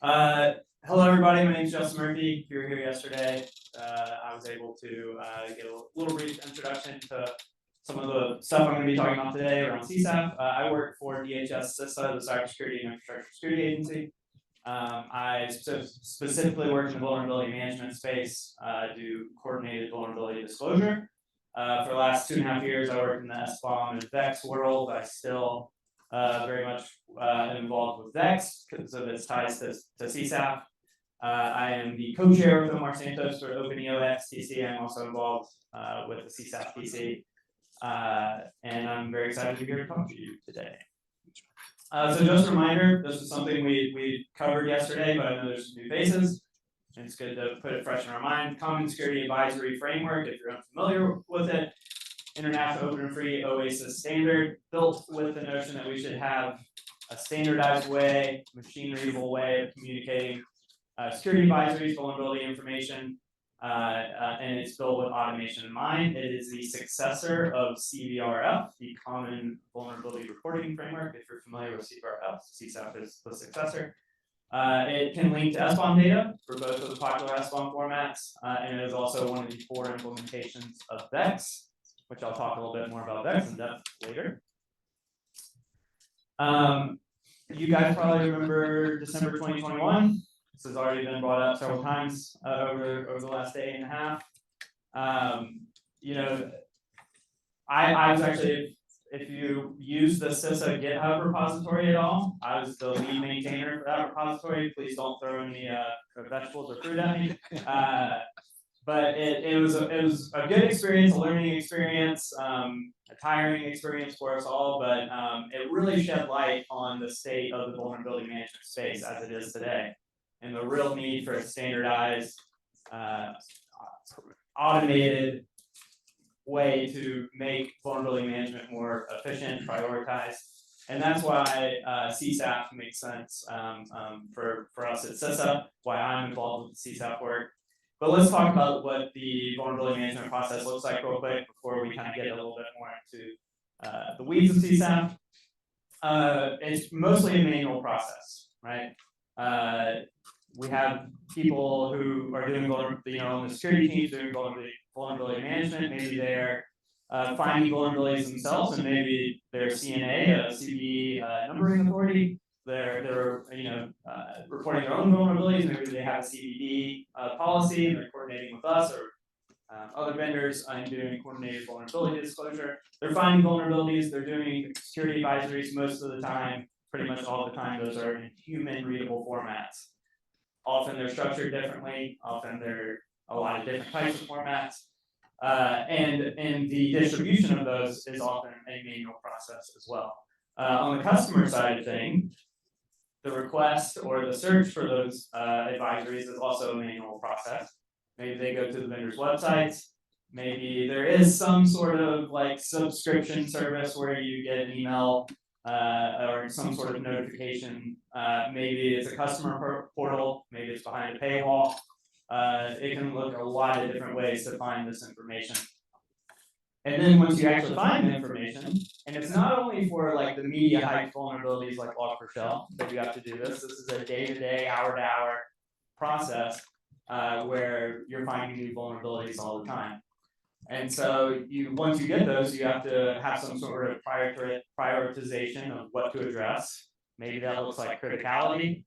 Hello, everybody. My name is Justin Murphy. If you were here yesterday, I was able to get a little brief introduction to some of the stuff I'm going to be talking about today around CSAF. I work for DHS CISA, the Cybersecurity and Infrastructure Security Agency. I specifically work in the vulnerability management space, do coordinated vulnerability disclosure. For the last 2.5 years, I worked in the CSAF-VEX world. I still very much involved with VEX because of its ties to CSAF. I am the co-chair with Omar Santos for OpenEOX TC. I'm also involved with the CSAF TC. And I'm very excited to be here to talk to you today. So just a reminder, this is something we covered yesterday, but I know there's some new faces. And it's good to put it fresh in our mind. Common Security Advisory Framework, if you're unfamiliar with it. International Open and Free OASIS standard, built with the notion that we should have a standardized way, machine-readable way of communicating security advisories, vulnerability information, and it's built with automation in mind. It is the successor of CVRF, the Common Vulnerability Reporting Framework. If you're familiar with CVRF, CSAF is the successor. It can link to SBOM data for both of the popular SBOM formats, and it is also one of the 4 implementations of VEX, which I'll talk a little bit more about VEX in depth later. You guys probably remember December 2021. This has already been brought up several times over the last day and a half. You know, I was actually, if you use the CISA GitHub repository at all, I was the lead maintainer for that repository. Please don't throw any vegetables or fruit at me. But it was a good experience, a learning experience, a tiring experience for us all, but it really shed light on the state of the vulnerability management space as it is today, and the real need for a standardized, automated way to make vulnerability management more efficient, prioritized. And that's why CSAF makes sense for us at CISA, why I'm involved with the CSAF work. But let's talk about what the vulnerability management process looks like real quick before we kind of get a little bit more into the weeds of CSAF. It's mostly a manual process, right? We have people who are doing vulnerability, on the security teams doing vulnerability management. Maybe they're finding vulnerabilities themselves, and maybe they're CNA, a CVE numbering authority. They're reporting their own vulnerabilities. Maybe they have a CVD policy, and they're coordinating with us or other vendors and doing coordinated vulnerability disclosure. They're finding vulnerabilities. They're doing security advisories most of the time. Pretty much all the time, those are in human-readable formats. Often they're structured differently. Often they're a lot of different types of formats. And the distribution of those is often a manual process as well. On the customer side of things, the request or the search for those advisories is also a manual process. Maybe they go to the vendor's websites. Maybe there is some sort of like subscription service where you get an email or some sort of notification. Maybe it's a customer portal. Maybe it's behind a paywall. It can look a lot of different ways to find this information. And then once you actually find the information, and it's not only for like the media hype vulnerabilities like Log4Shell that you have to do this. This is a day-to-day, hour-to-hour process where you're finding new vulnerabilities all the time. And so once you get those, you have to have some sort of prioritization of what to address. Maybe that looks like criticality.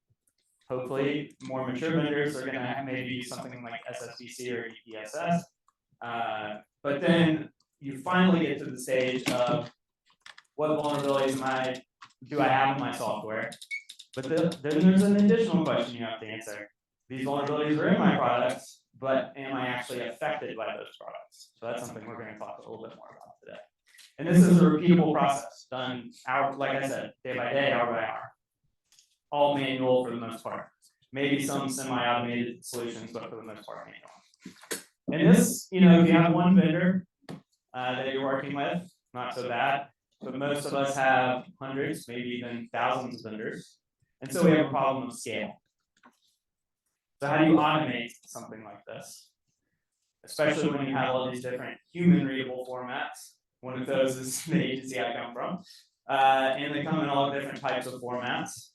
Hopefully, more mature vendors are going to have maybe something like SSBC or EPSS. But then you finally get to the stage of what vulnerabilities do I have in my software? But then there's an additional question you have to answer. These vulnerabilities are in my products, but am I actually affected by those products? So that's something we're going to talk a little bit more about today. And this is a repeatable process done, like I said, day by day, hour by hour. All manual for the most part. Maybe some semi-automated solutions, but for the most part, manual. And this, if you have one vendor that you're working with, not so bad. But most of us have hundreds, maybe even thousands of vendors. And so we have a problem of scale. So how do you automate something like this? Especially when you have all these different human-readable formats. One of those is the agency I come from. And they come in all different types of formats.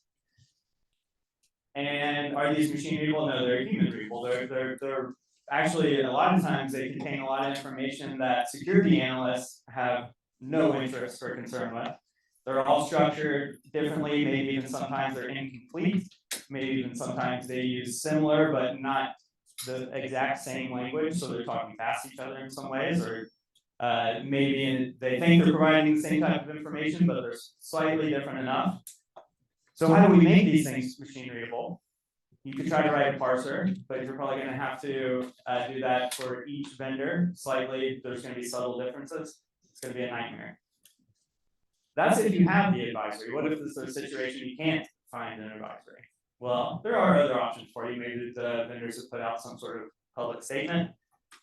And are these machine readable? No, they're human readable. They're actually, a lot of times they contain a lot of information that security analysts have no interest or concern with. They're all structured differently, maybe even sometimes they're incomplete, maybe even sometimes they use similar but not the exact same language, so they're talking past each other in some ways, or maybe they think they're providing the same type of information, but they're slightly different enough. So how do we make these things machine readable? You could try to write a parser, but you're probably going to have to do that for each vendor slightly. There's going to be subtle differences. It's going to be a nightmare. That's if you have the advisory. What if this is a situation you can't find an advisory? Well, there are other options for you. Maybe the vendors have put out some sort of public statement.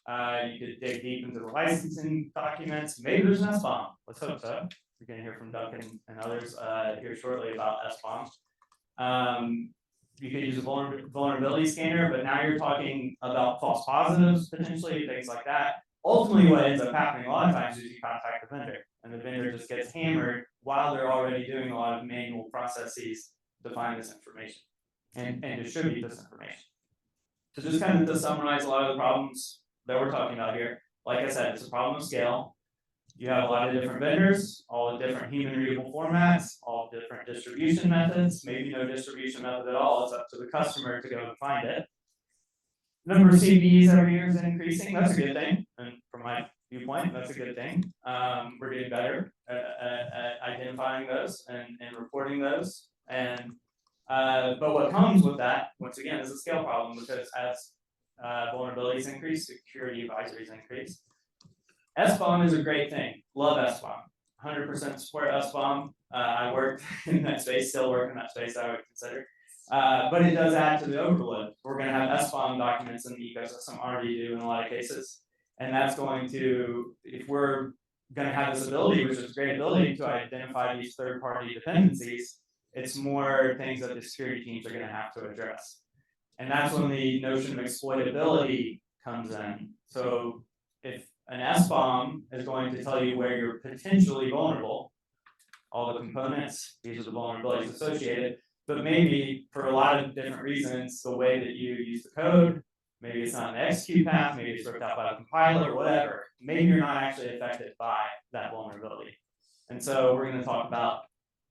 You could dig deep into the licensing documents. Maybe there's an SBOM. Let's hope so. You're going to hear from Duncan and others here shortly about SBOM. You could use a vulnerability scanner, but now you're talking about false positives, potentially, things like that. Ultimately, what ends up happening a lot of times is you contact the vendor, and the vendor just gets hammered while they're already doing a lot of manual processes to find this information and distribute this information. So just kind of to summarize a lot of the problems that we're talking about here, like I said, it's a problem of scale. You have a lot of different vendors, all the different human readable formats, all different distribution methods, maybe no distribution method at all. It's up to the customer to go and find it. Number of CVEs every year is increasing. That's a good thing. And from my viewpoint, that's a good thing. We're getting better at identifying those and reporting those. And but what comes with that, once again, is a scale problem, because as vulnerabilities increase, security advisories increase. SBOM is a great thing. Love SBOM. 100% support SBOM. I worked in that space, still work in that space, I would consider. But it does add to the overload. We're going to have SBOM documents in the ecosystem, already do in a lot of cases. And that's going to, if we're going to have this ability, which is a great ability to identify these third-party dependencies, it's more things that the security teams are going to have to address. And that's when the notion of exploitability comes in. So if an SBOM is going to tell you where you're potentially vulnerable, all the components, these are the vulnerabilities associated, but maybe for a lot of different reasons, the way that you use the code, maybe it's not an execute path, maybe it's ripped out by the compiler, whatever. Maybe you're not actually affected by that vulnerability. And so we're going to talk about,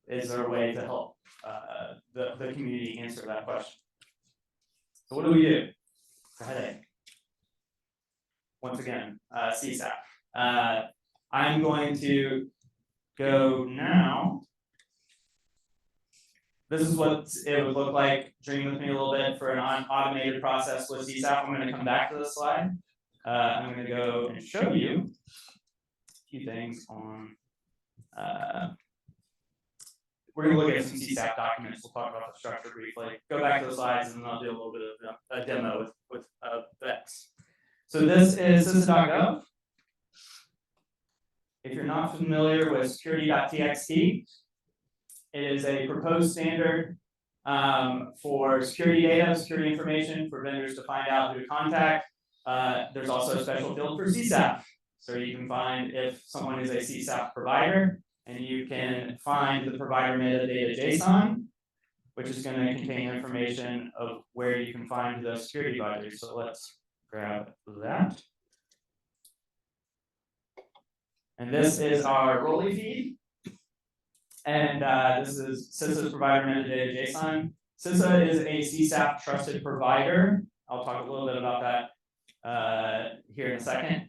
is there a way to help the community answer that question? So what do we do? It's a headache. Once again, CSAF. I'm going to go now. This is what it would look like. Dream with me a little bit for an automated process with CSAF. I'm going to come back to this slide. I'm going to go and show you a few things on. We're going to look at some CSAF documents. We'll talk about the structure briefly. Go back to the slides, and then I'll do a little bit of a demo with VEX. So this is CISA.gov. If you're not familiar with security.txt, it is a proposed standard for security data, security information for vendors to find out who to contact. There's also a special field for CSAF. So you can find if someone is a CSAF provider, and you can find the provider metadata JSON, which is going to contain information of where you can find the security advisories. So let's grab that. And this is our Rolly feed. And this is CISA's provider metadata JSON. CISA is a CSAF trusted provider. I'll talk a little bit about that here in a second.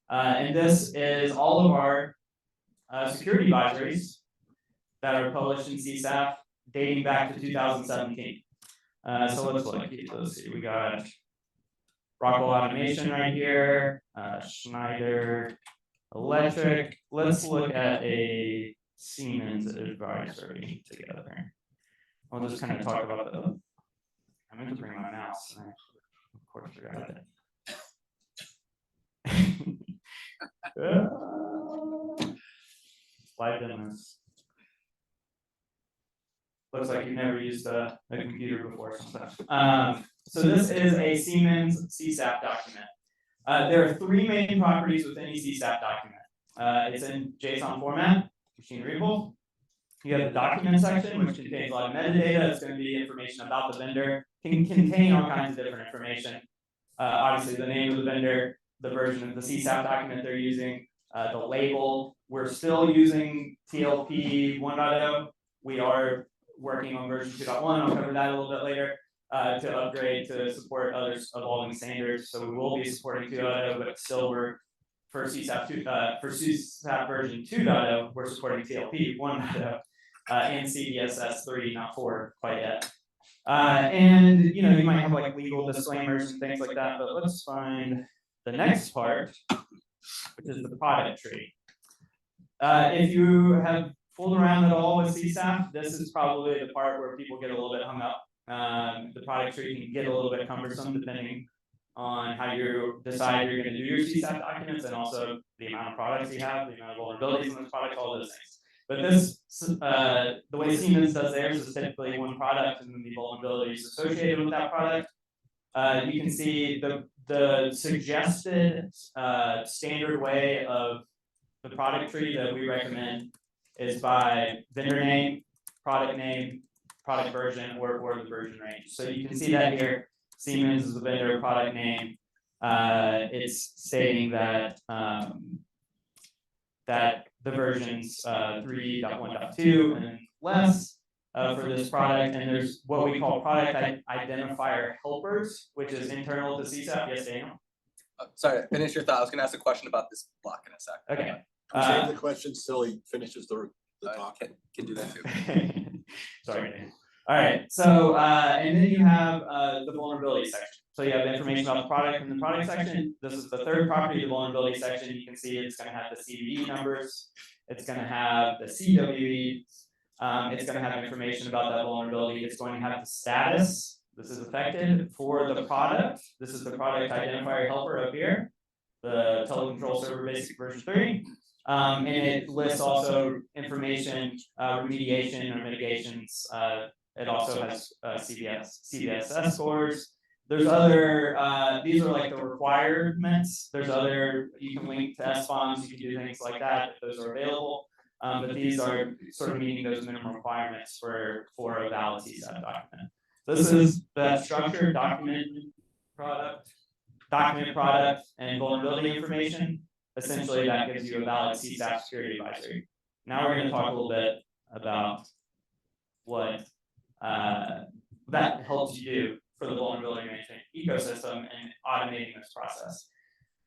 And this is all of our security advisories that are published in CSAF dating back to 2017. So let's look. Let's see. We got Rockwell Automation right here, Schneider Electric. Let's look at a Siemens advisory together. I'll just kind of talk about the. I meant to bring my mouse. I, of course, forgot it. Live demos. Looks like you've never used a computer before. So this is a Siemens CSAF document. There are three main properties with any CSAF document. It's in JSON format, machine readable. You have the document section, which contains a lot of metadata. It's going to be information about the vendor. Can contain all kinds of different information. Obviously, the name of the vendor, the version of the CSAF document they're using, the label. We're still using TLP 1.0. We are working on version 2.1. I'll cover that a little bit later to upgrade to support other evolving standards. So we will be supporting 2.0, but still we're for CSAF version 2.0, we're supporting TLP 1.0 and CDSS 3, not 4 quite yet. And you know, you might have like legal disclaimers and things like that, but let's find the next part, which is the product tree. If you have fooled around at all with CSAF, this is probably the part where people get a little bit hung up. The product tree can get a little bit cumbersome depending on how you decide you're going to do your CSAF documents, and also the amount of products you have, the amount of vulnerabilities in those products, all those things. But this, the way Siemens does theirs is typically one product and then the vulnerabilities associated with that product. You can see the suggested standard way of the product tree that we recommend is by vendor name, product version, or the version range. So you can see that here. Siemens is the vendor, product name. It's stating that that the versions 3.1.2 and less for this product, and there's what we call product identifier helpers, which is internal to CSAF. Yes, Daniel? Sorry, finish your thought. I was going to ask a question about this block in a sec. Okay. Save the question till he finishes the talk. Can do that too. Sorry, Dan. All right, so and then you have the vulnerability section. So you have information about the product in the product section. This is the third property, the vulnerability section. You can see it's going to have the CVE numbers. It's going to have the CWE. It's going to have information about that vulnerability. It's going to have the status. This is affected for the product. This is the product identifier helper up here, the telecontrol server basic version 3. And it lists also information, remediation or mitigations. It also has CVSS scores. There's other, these are like the requirements. There's other, you can link to SBOMs, you can do things like that if those are available. But these are sort of meeting those minimum requirements for a valid CSAF document. This is the structured document product, and vulnerability information. Essentially, that gives you a valid CSAF security advisory. Now we're going to talk a little bit about what that helps you do for the vulnerability management ecosystem and automating this process.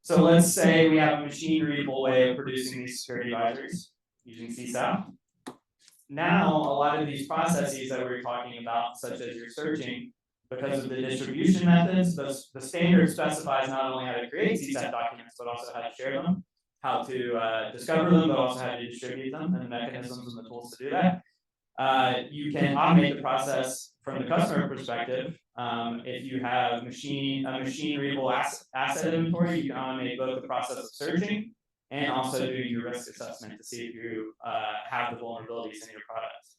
So let's say we have a machine readable way of producing these security advisories using CSAF. Now, a lot of these processes that we're talking about, such as your searching, because of the distribution methods, the standard specifies not only how to create CSAF documents, but also how to share them, how to discover them, but also how to distribute them, and the mechanisms and the tools to do that. You can automate the process from the customer perspective. If you have a machine readable asset inventory, you can automate both the process of searching and also doing your risk assessment to see if you have the vulnerabilities in your products.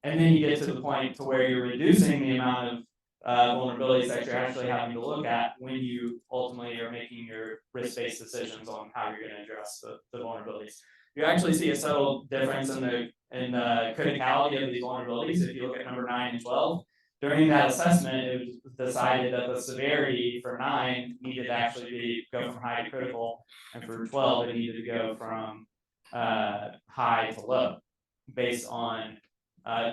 And then you get to the point to where you're reducing the amount of vulnerabilities that you're actually having to look at when you ultimately are making your risk-based decisions on how you're going to address the vulnerabilities. You actually see a subtle difference in the criticality of these vulnerabilities. If you look at number 9 and 12, during that assessment, it was decided that the severity for 9 needed to actually go from high to critical, and for 12, it needed to go from high to low, based on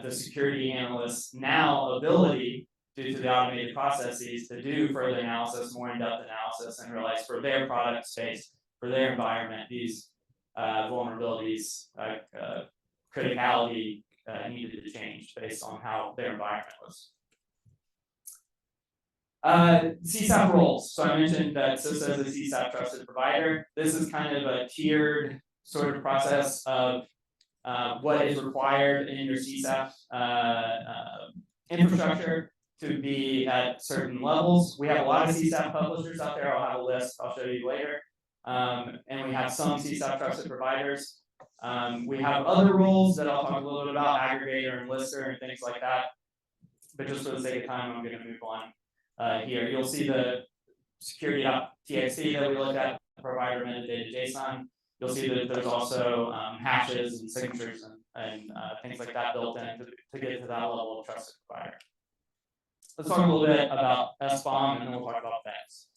the security analyst's now ability, due to the automated processes, to do further analysis, more in-depth analysis, and realize for their product space, for their environment, these vulnerabilities, criticality needed to change based on how their environment was. CSAF roles. So I mentioned that CISA is a CSAF trusted provider. This is kind of a tiered sort of process of what is required in your CSAF infrastructure to be at certain levels. We have a lot of CSAF publishers out there. I'll have a list I'll show you later. And we have some CSAF trusted providers. We have other roles that I'll talk a little bit about, aggregator and lister and things like that. But just for the sake of time, I'm going to move on here. You'll see the security.txt that we looked at, provider metadata JSON. you'll see that there's also hashes and signatures and things like that built in to get to that level of trusted provider. Let's talk a little bit about SBOM, and then we'll talk about VEX.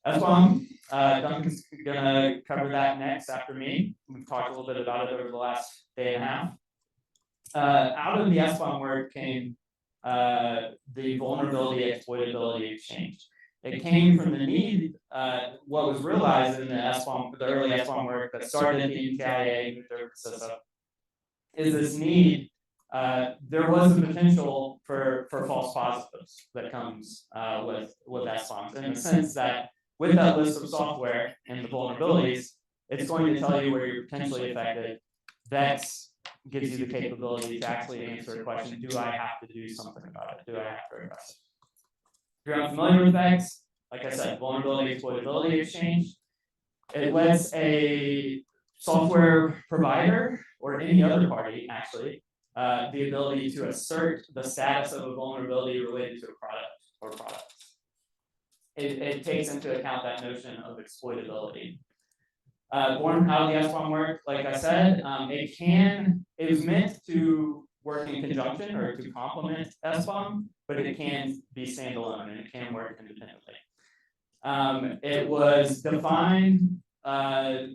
SBOM, Duncan's gonna cover that next after me. We've talked a little bit about it over the last day and a half. Out of the SBOM work came the vulnerability exploitability exchange. It came from the need, what was realized in the SBOM, the early SBOM work that started at the UTIA, moved over to CISA, is this need. There was a potential for false positives that comes with SBOMs, in the sense that with that list of software and the vulnerabilities, it's going to tell you where you're potentially affected. VEX gives you the capability to actually answer the question, do I have to do something about it? Do I have to address it? If you're unfamiliar with VEX, like I said, vulnerability exploitability exchange, it lets a software provider or any other party actually the ability to assert the status of a vulnerability related to a product or products. It takes into account that notion of exploitability. Born out of the SBOM work, like I said, it was meant to work in conjunction or to complement SBOM, but it can be standalone and it can work independently. It was defined of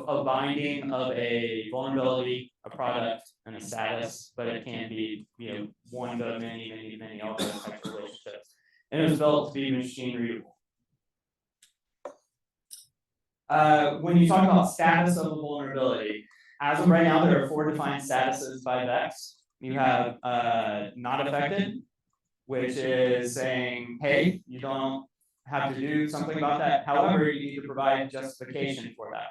a binding of a vulnerability, a product, and a status, but it can be, one to many other types of relationships. And it was built to be machine readable. When you talk about status of a vulnerability, as of right now, there are 4 defined statuses by VEX. You have not affected, which is saying, hey, you don't have to do something about that. However, you need to provide justification for that.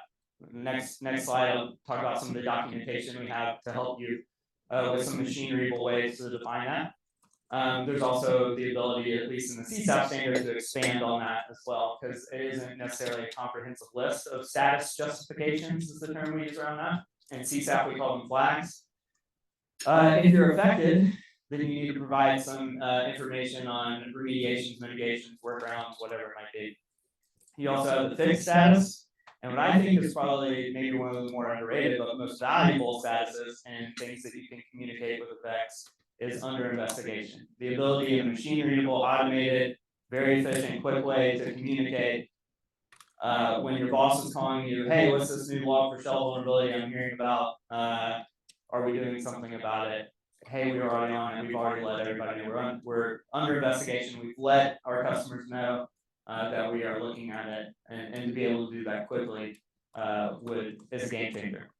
Next slide, I'll talk about some of the documentation we have to help you with some machine readable ways to define that. There's also the ability, at least in the CSAF standard, to expand on that as well, because it isn't necessarily a comprehensive list of status justifications, is the term we use around that. In CSAF, we call them flags. If you're affected, then you need to provide some information on remediations, mitigations, workarounds, whatever it might be. You also have the fixed status, and what I think is probably maybe one of the more underrated but most valuable statuses and things that you can communicate with VEX is under investigation. The ability of a machine readable, automated, very efficient, quick way to communicate when your boss is calling you, hey, what's this new log for shell vulnerability I'm hearing about? Are we doing something about it? Hey, we were already on it. We've already let everybody know. We're under investigation. We've let our customers know that we are looking at it, and to be able to do that quickly is a game changer.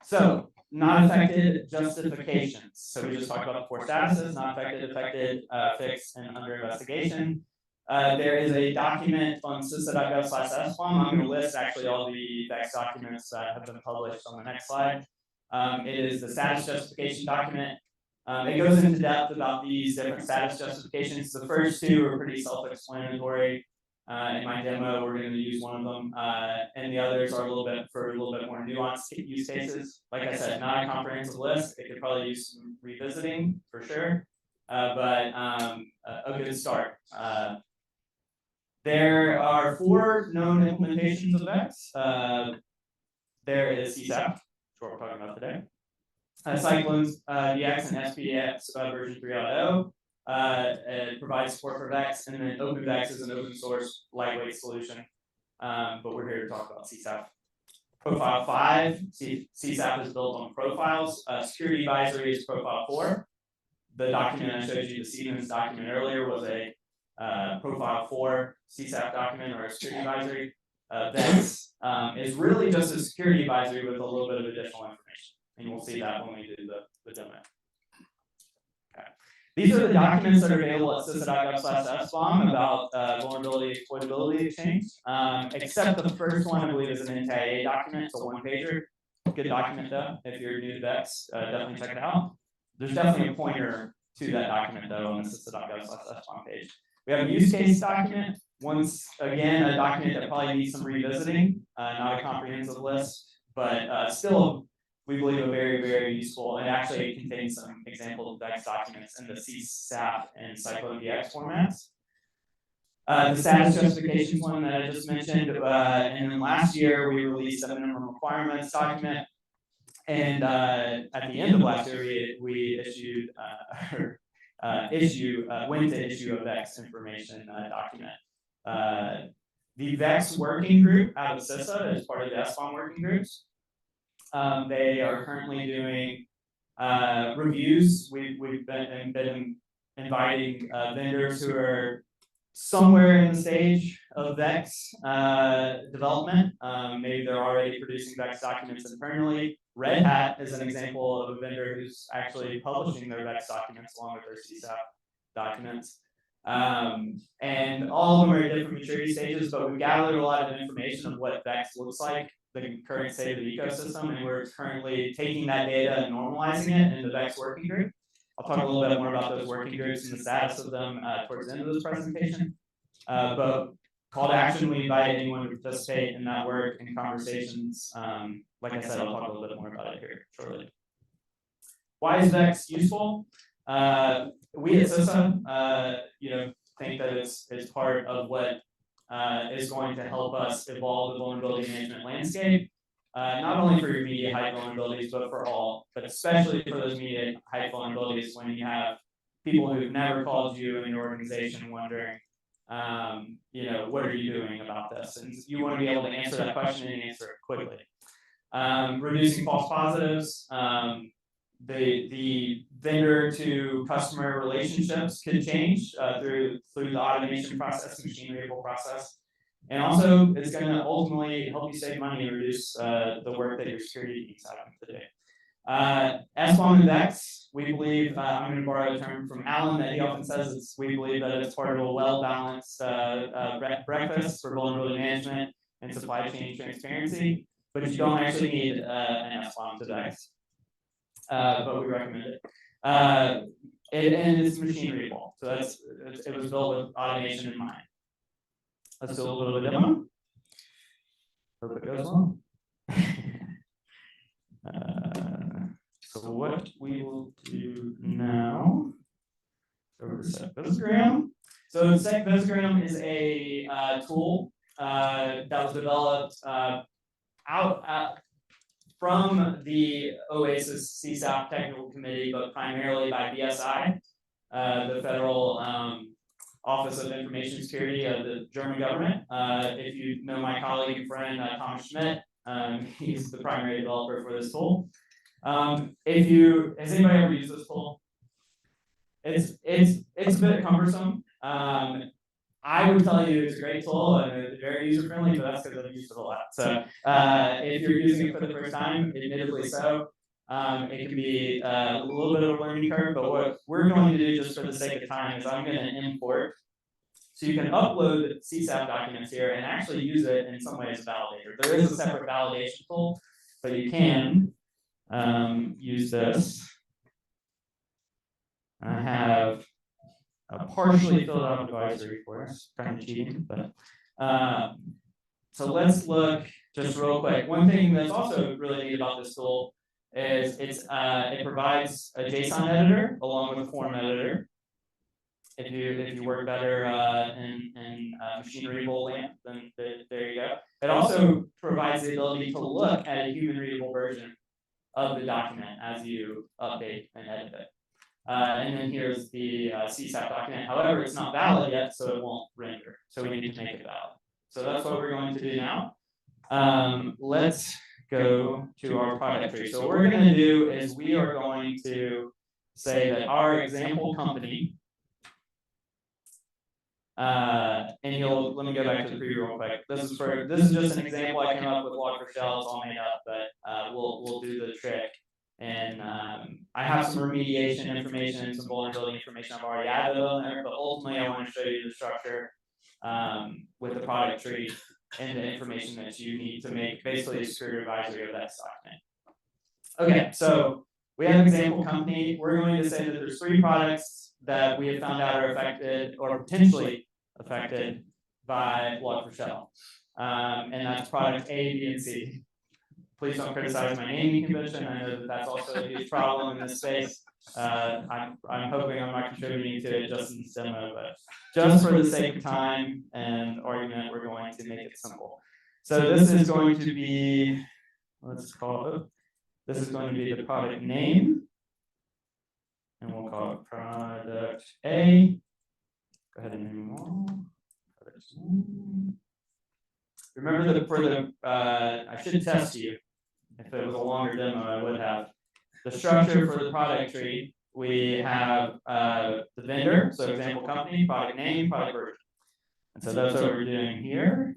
So, not affected justifications. So we just talked about the 4 statuses: not affected, affected, fixed, and under investigation. There is a document on CISA.gov/SBOM. I'm going to list actually all the VEX documents that have been published on the next slide. It is the status justification document. It goes into depth about these different status justifications. The first 2 are pretty self-explanatory. In my demo, we're going to use one of them, and the others are a little bit more nuanced use cases. Like I said, not a comprehensive list. It could probably use some revisiting for sure, but a good start. There are 4 known implementations of VEX. There is CSAF, what we're talking about today. Cyclones DX and SPX version 3.0. It provides support for VEX, and then OpenVEX is an open source lightweight solution. But we're here to talk about CSAF. Profile 5, CSAF is built on profiles. Security advisory is profile 4. The document I showed you, the Siemens document earlier, was a profile 4 CSAF document or a security advisory. VEX is really just a security advisory with a little bit of additional information. And we'll see that when we do the demo. Okay. These are the documents that are available at CISA.gov/SBOM about vulnerability exploitability exchange. Except the first one, I believe, is an NTIA document, so 1-pager. Good document though. If you're new to VEX, definitely check it out. There's definitely a pointer to that document though on the CISA.gov/SBOM page. We have a use case document. Once again, a document that probably needs some revisiting, not a comprehensive list, but still, we believe a very useful, and actually contains some example of VEX documents in the CSAF and Cyclone DX formats. The status justifications one that I just mentioned, and then last year we released a minimum requirements document, and at the end of last year we issued went to issue a VEX information document. The VEX working group out of CISA is part of the SBOM working groups. They are currently doing reviews. We've been inviting vendors who are somewhere in the stage of VEX development. Maybe they're already producing VEX documents internally. Red Hat is an example of a vendor who's actually publishing their VEX documents along with their CSAF documents. And all of them are at different maturity stages, but we've gathered a lot of information of what VEX looks like, the current state of the ecosystem, and we're currently taking that data and normalizing it in the VEX working group. I'll talk a little bit more about those working groups and the status of them towards the end of this presentation. But call to action, we invite anyone to participate in that work and conversations. Like I said, I'll talk a little bit more about it here shortly. Why is VEX useful? We at CISA, think that it's part of what is going to help us evolve the vulnerability management landscape, not only for your immediate height vulnerabilities, but for all, but especially for those immediate height vulnerabilities when you have people who've never called you in your organization wondering, what are you doing about this? And you want to be able to answer that question and answer it quickly. Reducing false positives. The vendor to customer relationships could change through the automation process, machine readable process. And also, it's going to ultimately help you save money and reduce the work that your security teams have to do. SBOM and VEX, we believe, I'm going to borrow a term from Alan that he often says, we believe that it's part of a well-balanced breakfast for vulnerability management and supply chain transparency, but you don't actually need an SBOM to VEX. But we recommend it. And it's machine readable, so it was built with automation in mind. Let's do a little bit of demo. Hope it goes well. So what we will do now, over to CISA-VEX. So CISA-VEX is a tool that was developed from the OASIS CSAF Technical Committee, but primarily by BSI, the Federal Office of Information Security of the German government. If you know my colleague and friend Thomas Schmidt, he's the primary developer for this tool. Has anybody ever used this tool? It's a bit cumbersome. I would tell you it's a great tool and it's very user friendly, but that's because I've used it a lot. So if you're using it for the first time, admittedly so, it can be a little bit of a learning curve. But what we're going to do, just for the sake of time, is I'm going to import. So you can upload CSAF documents here and actually use it in some ways as a validator. There is a separate validation tool, but you can use this. I have a partially filled out advisory for us, kind of cheating, but so let's look just real quick. One thing that's also really neat about this tool is it provides a JSON editor along with a form editor. If you work better in machine readable LAMP, then there you go. It also provides the ability to look at a human readable version of the document as you update and edit it. And then here's the CSAF document. However, it's not valid yet, so it won't render. So we need to make it valid. So that's what we're going to do now. Let's go to our product tree. So what we're going to do is we are going to say that our example company, and let me go back to the preview real quick. This is just an example I came up with Log4Shell. It's all made up, but we'll do the trick. And I have some remediation information and some vulnerability information I've already added on there, but ultimately I want to show you the structure with the product tree and the information that you need to make basically a security advisory of that document. Okay, so we have an example company. We're going to say that there's 3 products that we have found out are affected or potentially affected by Log4Shell. And that's product A, B, and C. Please don't criticize my naming convention. I know that that's also a huge problem in this space. I'm hoping I'm not contributing to it just in this demo, but just for the sake of time and argument, we're going to make it simple. So this is going to be, let's call it, this is going to be the product name, and we'll call it product A. Go ahead and name them all. Remember that for the, I should test you. If it was a longer demo, I would have. The structure for the product tree, we have the vendor, so example company, product name, product version. And so that's what we're doing here.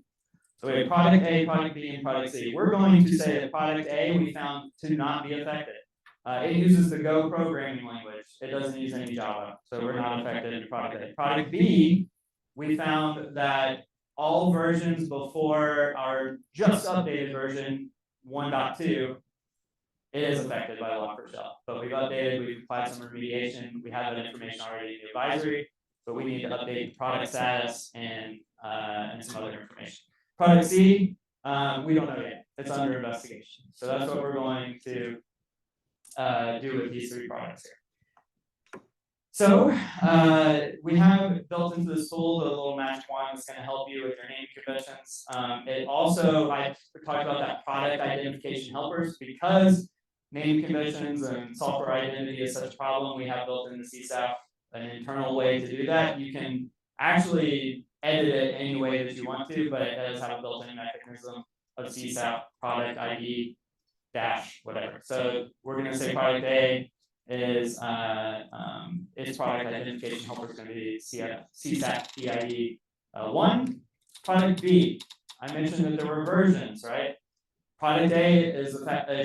So we have product A, product B, and product C. We're going to say that product A we found to not be affected. It uses the Go programming language. It doesn't use any Java, so we're not affected in product A. Product B, we found that all versions before our just updated version 1.2 is affected by Log4Shell. But we've updated, we've applied some remediation, we have that information already in the advisory, but we need to update product status and some other information. Product C, we don't know yet. It's under investigation. So that's what we're going to do with these three products here. So we have built into this tool the little match one that's going to help you with your name conventions. It also, I talked about that product identification helpers because name conventions and software identity is such a problem. We have built in the CSAF an internal way to do that. You can actually edit it any way that you want to, but it does have a built-in mechanism of CSAF product ID dash whatever. So we're going to say product A is its product identification helper is going to be CSAF-PID 1. Product B, I mentioned that there were versions, right? Product A is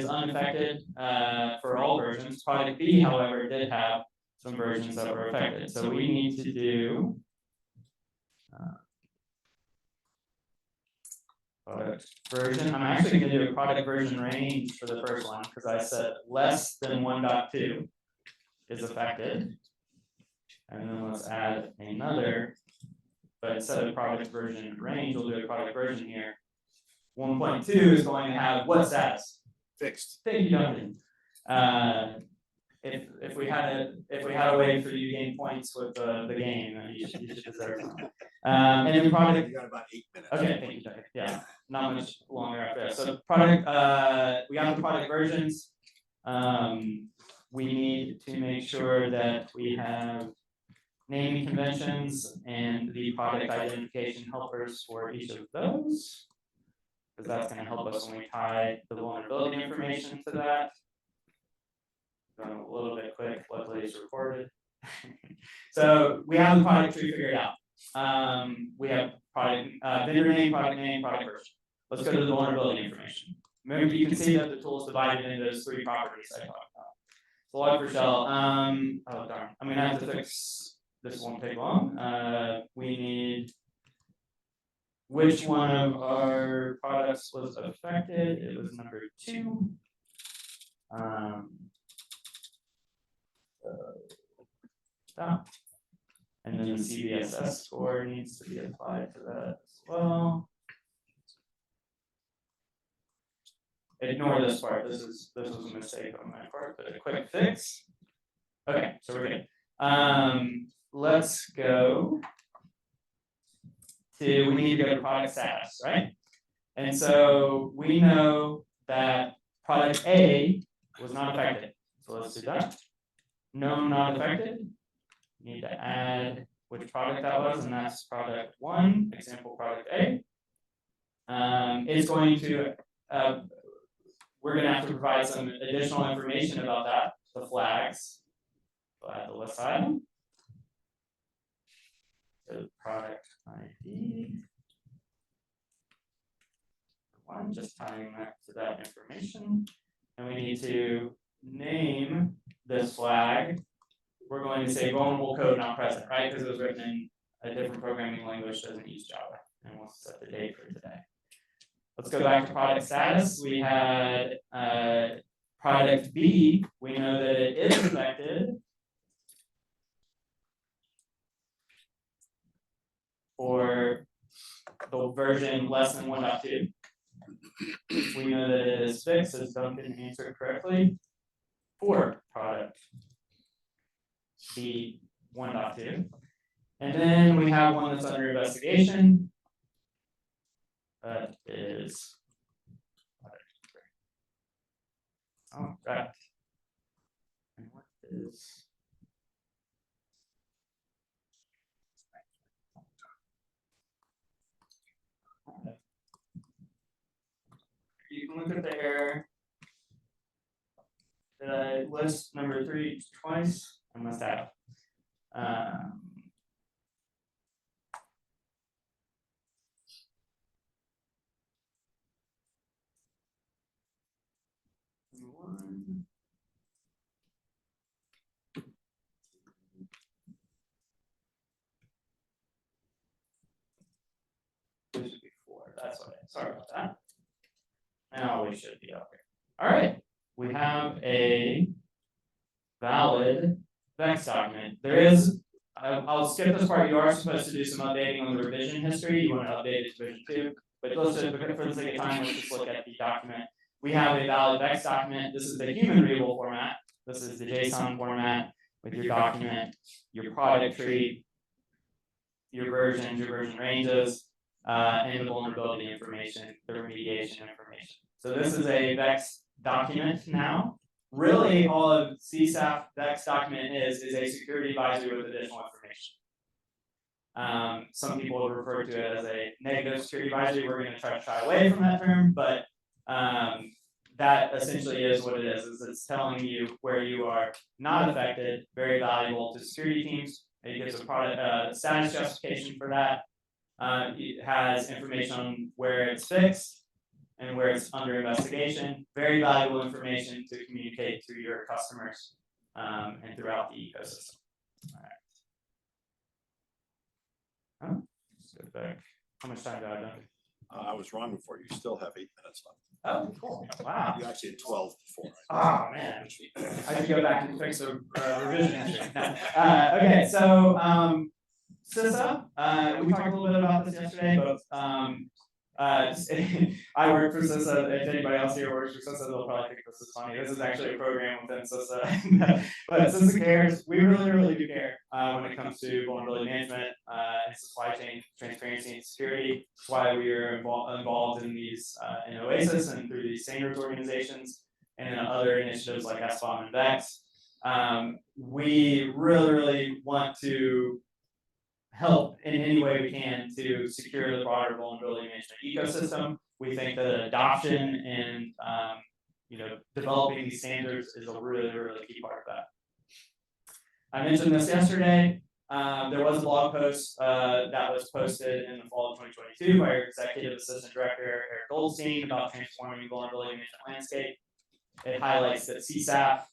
unaffected for all versions. Product B, however, did have some versions that were affected. So we need to do product version. I'm actually going to do a product version range for the first one because I said less than 1.2 is affected. And then let's add another, but instead of product version range, we'll do a product version here. 1.2 is going to have what status? Fixed. Thank you, Duncan. If we had a way for you to gain points with the game, you should deserve some. And then product. You got about 8 minutes. Okay, thank you, Duncan. Yeah, not much longer after that. So product, we got the product versions. We need to make sure that we have naming conventions and the product identification helpers for each of those, because that's going to help us when we tie the vulnerability information to that. Going a little bit quick, luckily it's recorded. So we have the product tree figured out. We have product vendor name, product version. Let's go to the vulnerability information. Remember, you can see that the tool is divided into those three properties I talked about. So Log4Shell, oh darn, I'm gonna have to fix, this won't take long. We need which one of our products was affected. It was number 2. Stop. And then the CVSS score needs to be applied to that as well. Ignore this part. This was a mistake on my part, but a quick fix. Okay, so we're good. Let's go to, we need to go to product status, right? And so we know that product A was not affected. So let's do that. No, not affected. Need to add which product that was, and that's product 1, example product A. It's going to, we're going to have to provide some additional information about that, the flags. So add the list item. So product ID. 1, just tying that to that information. And we need to name this flag. We're going to say vulnerable code not present, right? Because it was written in a different programming language, doesn't use Java. And we'll set the date for today. Let's go back to product status. We had product B. We know that it is affected for the version less than 1.2. We know that it is fixed, as Duncan answered correctly, for product B 1.2. And then we have one that's under investigation. That is, oh, right. And what is, you can look at the error. Did I list number 3 twice? I must have. One. This should be 4. That's okay. Sorry about that. Now we should be up here. All right. We have a valid VEX document. There is, I'll skip this part. You are supposed to do some updating on the revision history. You want to update it to version 2. But let's just, for the sake of time, let's just look at the document. We have a valid VEX document. This is the human readable format. This is the JSON format with your document, your product tree, your versions, your version ranges, and the vulnerability information, the remediation information. So this is a VEX document now. Really, all of CSAF-VEX document is a security advisory with additional information. Some people refer to it as a negative security advisory. We're going to try to shy away from that term, but that essentially is what it is it's telling you where you are not affected, very valuable to security teams. It gives a product status justification for that. It has information on where it's fixed and where it's under investigation. Very valuable information to communicate to your customers and throughout the ecosystem. All right. Oh, let's go back. How much time do I have? I was wrong before. You still have 8 minutes left. Oh, cool. Wow. You actually had 12 before. Oh, man. I should go back and fix the revision history. No. Okay, so CISA, we talked a little bit about this yesterday, but I work for CISA. If anybody else here works for CISA, they'll probably think this is funny. This is actually a program within CISA. But CISA cares. We really do care when it comes to vulnerability management and supply chain transparency and security. That's why we are involved in these in OASIS and through these standards organizations and other initiatives like SBOM and VEX. We really want to help in any way we can to secure the broader vulnerability management ecosystem. We think that adoption and developing these standards is a really key part of that. I mentioned this yesterday. There was a blog post that was posted in the fall of 2022 by our Executive Assistant Director, Eric Goldstein, about transforming the vulnerability management landscape. It highlights that CSAF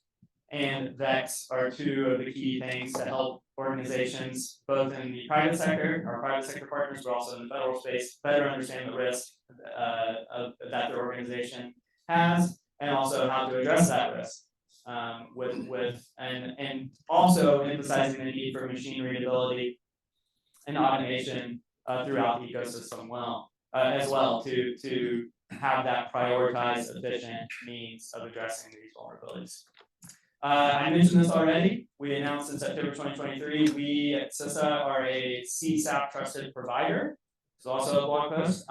and VEX are 2 of the key things to help organizations, both in the private sector, our private sector partners, but also in the federal space, better understand the risk that their organization has, and also how to address that risk. And also emphasizing the need for machine readability and automation throughout the ecosystem as well to have that prioritized, efficient means of addressing these vulnerabilities. I mentioned this already. We announced in September 2023, we at CISA are a CSAF trusted provider. It's also a blog post.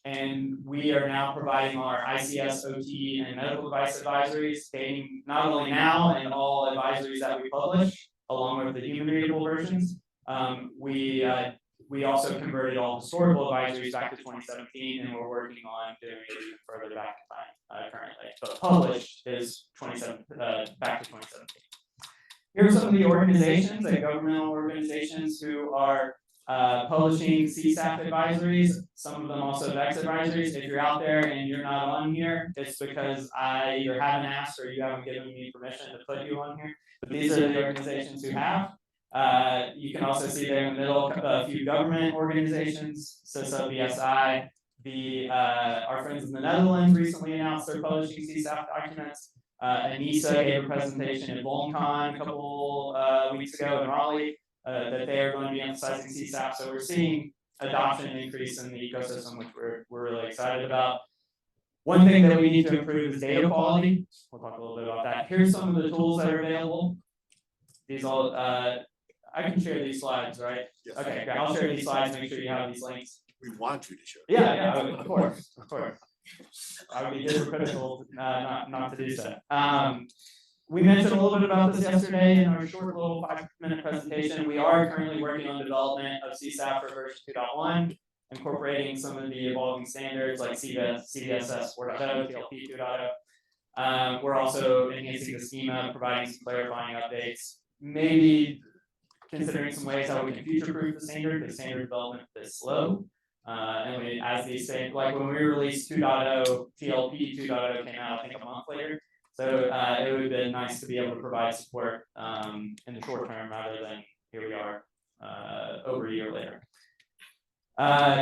And we are now providing our ICS, OT, and medical device advisories, stating not only now and all advisories that we publish, along with the human readable versions. We also converted all historical advisories back to 2017, and we're working on doing it even further back in time currently. But published is back to 2017. Here are some of the organizations, the governmental organizations who are publishing CSAF advisories, some of them also VEX advisories. If you're out there and you're not on here, it's because I either haven't asked or you haven't given me permission to put you on here. But these are the organizations who have. You can also see there in the middle a few government organizations, CISA, BSI, our friends in the Netherlands recently announced they're publishing CSAF documents. ANISA gave a presentation at VulnCon a couple weeks ago in Raleigh that they are going to be emphasizing CSAF. So we're seeing adoption increase in the ecosystem, which we're really excited about. One thing that we need to improve is data quality. We'll talk a little bit about that. Here's some of the tools that are available. these all, I can share these slides, right? Yes. Okay, great. I'll share these slides, make sure you have these links. We want you to share. Yeah, of course, of course. I would be hypocritical not to do so. We mentioned a little bit about this yesterday in our short little 5-minute presentation. We are currently working on development of CSAF for version 2.1, incorporating some of the evolving standards like CDSS 4.0, TLP 2.0. We're also enhancing the schema, providing some clarifying updates, maybe considering some ways how we can future-proof the standard, because standard development is slow. And as these things, like when we released 2.0, TLP 2.0 came out, I think, a month later. So it would have been nice to be able to provide support in the short term rather than here we are over a year later.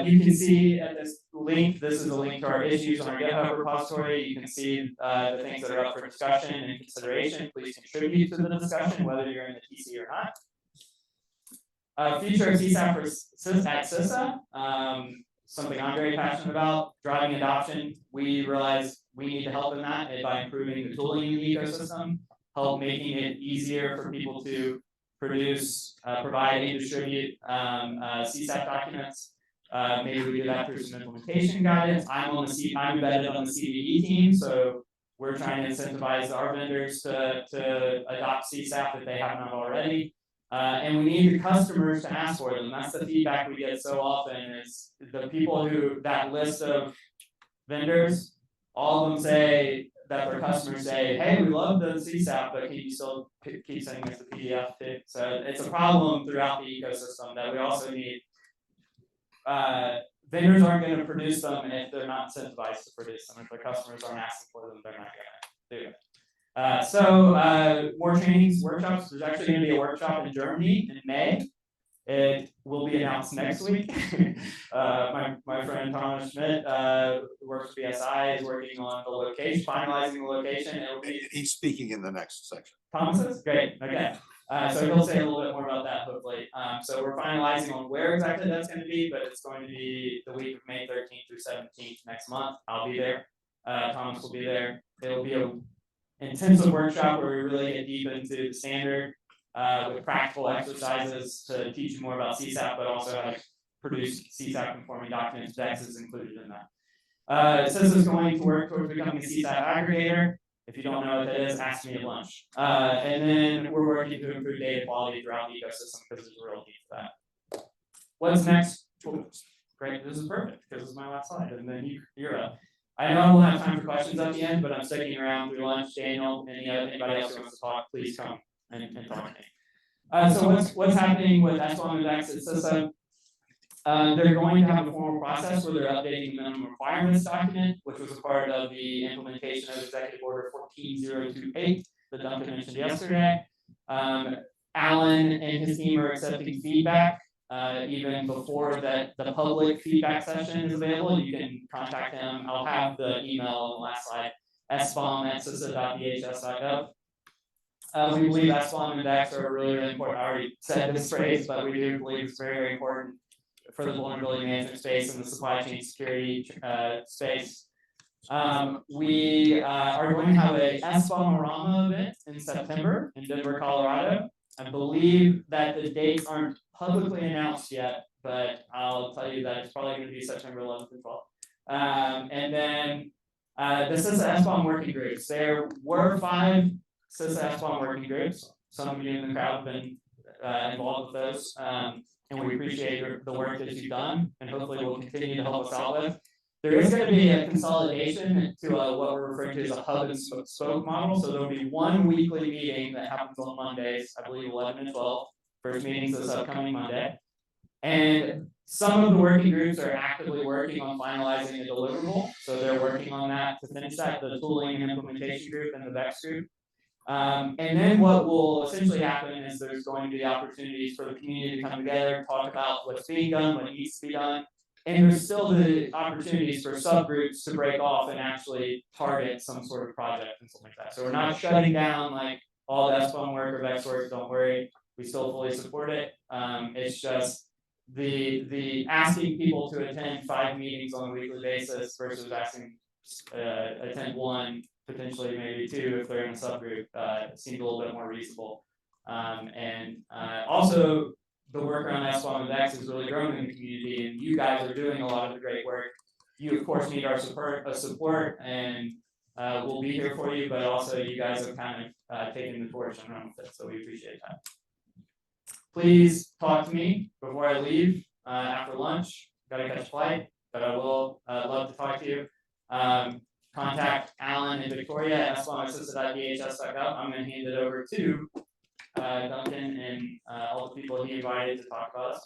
You can see at this link, this is a link to our issues on our GitHub repository. You can see the things that are up for discussion and consideration. Please contribute to the discussion, whether you're in the TC or not. Future of CSAF at CISA, something I'm very passionate about, driving adoption. We realize we need to help in that by improving the tooling in the ecosystem, help making it easier for people to produce, provide, and distribute CSAF documents. Maybe we do that through some implementation guidance. I'm embedded on the CVE team, so we're trying to incentivize our vendors to adopt CSAF if they have not already. And we need the customers to ask for them. That's the feedback we get so often is the people who, that list of vendors, all of them say that their customers say, hey, we love the CSAF, but can you still keep sending us the PDF too? So it's a problem throughout the ecosystem that we also need. Vendors aren't going to produce them if they're not incentivized to produce them. If their customers aren't asking for them, they're not going to do it. More trainings, workshops. There's actually going to be a workshop in Germany in May. It will be announced next week. My friend Thomas Schmidt works for BSI, is working on the location, finalizing the location. He's speaking in the next section. Thomas is? Great, okay. So he'll say a little bit more about that, hopefully. So we're finalizing on where exactly that's going to be, but it's going to be the week of May 13th through 17th next month. I'll be there. Thomas will be there. It'll be a intensive workshop where we really get deep into the standard with practical exercises to teach you more about CSAF, but also how to produce CSAF conforming documents. VEX is included in that. CISA is going to work towards becoming a CSAF aggregator. If you don't know what that is, ask me at lunch. And then we're working to improve data quality throughout the ecosystem because there's a real need for that. What's next? Great, this is perfect because this is my last slide, and then you're up. I know we'll have time for questions at the end, but I'm sticking around through lunch. Daniel, anybody else who wants to talk, please come and talk to me. So what's happening with S1 and VEX at CISA? They're going to have a formal process where they're updating the minimum requirements document, which was a part of the implementation of Executive Order 14028 that Duncan mentioned yesterday. Alan and his team are accepting feedback. Even before that, the public feedback session is available. You can contact him. I'll have the email on the last slide, sbom@cisa.dhs.gov. We believe SBOM and VEX are really, really important. I already said this phrase, but we do believe it's very, very important for the vulnerability management space and the supply chain security space. We are going to have a SBOM-Rama event in September in Denver, Colorado. I believe that the dates aren't publicly announced yet, but I'll tell you that it's probably going to be September 11th and 12th. And then the CISA SBOM working groups. There were 5 CISA SBOM working groups. Some of you in the crowd have been involved with those, and we appreciate the work that you've done, and hopefully will continue to help us out with. There is going to be a consolidation to what we're referring to as a hub and spoke model. So there'll be one weekly meeting that happens on Mondays, I believe 11 and 12. First meeting's this upcoming Monday. And some of the working groups are actively working on finalizing a deliverable. So they're working on that to finish that, the tooling and implementation group and the VEX group. And then what will essentially happen is there's going to be opportunities for the community to come together, talk about what's being done, what needs to be done. And there's still the opportunities for subgroups to break off and actually target some sort of project and something like that. So we're not shutting down like all the SBOM work or VEX work, don't worry. We still fully support it. It's just the asking people to attend 5 meetings on a weekly basis versus asking attend 1, potentially maybe 2 if they're in a subgroup seemed a little bit more reasonable. Also, the work around exploitability is really growing in the community, and you guys are doing a lot of the great work. You of course need our support, and we'll be here for you. But also, you guys have kind of taken the torch and run with it, so we appreciate that. Please talk to me before I leave after lunch. Got to catch a flight, but I will love to talk to you. Contact Alan and Victoria at esploitassisted.dhs.gov. I'm going to hand it over to Duncan and all the people he invited to talk about us.